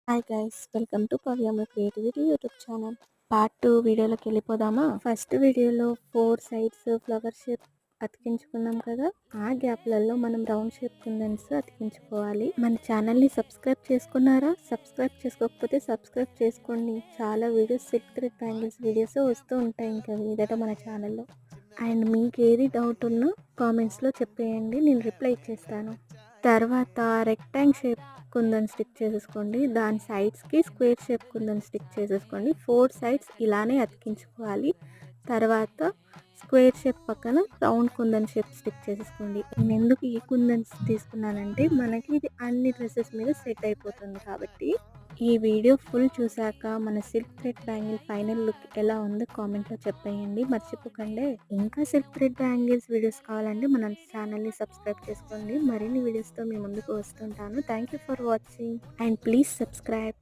Hi guys, welcome to Pavyamma creativity YouTube channel. Part 2 వీడియోలోకి వెళ్ళిపోదామా? First వీడియోలో 4 సైడ్స్ ఫ్లవర్ షేప్ అతికించుకున్నాం కదా. ఆ గ్యాప్లలో మనం రౌండ్ షేప్ కుందన్స్ అతికించుకోవాలి. మన ఛానల్ని సబ్స్క్రైబ్ చేసుకున్నారా? సబ్స్క్రైబ్ చేసుకోకపోతే సబ్స్క్రైబ్ చేసుకోండి. చాలా videos, silk thread bangles videos వస్తూ ఉంటాయి ఇంకా మీదట మన ఛానల్లో. అండ్ మీకు ఏది డౌట్ ఉన్నా కామెంట్స్లో చెప్పేయండి, నేను రిప్లై ఇచ్చేస్తాను. తర్వాత రెక్టాంగిల్ షేప్ కుందన్ స్టిక్ చేసేసుకోండి. దాని సైడ్స్కి స్క్వేర్ షేప్ కుందన్ స్టిక్ చేసేసుకోండి. 4 సైడ్స్ ఇలానే అతికించుకోవాలి. తర్వాత స్క్వేర్ షేప్ పక్కన రౌండ్ కుందన్ షేప్ స్టిక్ చేసేసుకోండి. నేను ఎందుకు ఈ కుందన్స్ తీసుకున్నానంటే మనకి ఇది అన్ని డ్రెస్సెస్ మీద సెట్ అయిపోతుంది కాబట్టి. ఈ వీడియో ఫుల్ చూసాక మన silk thread bangle final look ఎలా ఉందో కామెంట్లో చెప్పేయండి, మర్చిపోకండి. ఇంకా సిల్క్ థ్రెడ్ బ్యాంగిల్స్ వీడియోస్ కావాలంటే మన ఛానల్ని సబ్స్క్రైబ్ చేసుకోండి. మరిన్ని వీడియోస్తో మీ ముందుకు వస్తుంటాను. Thank you for watching and please subscribe.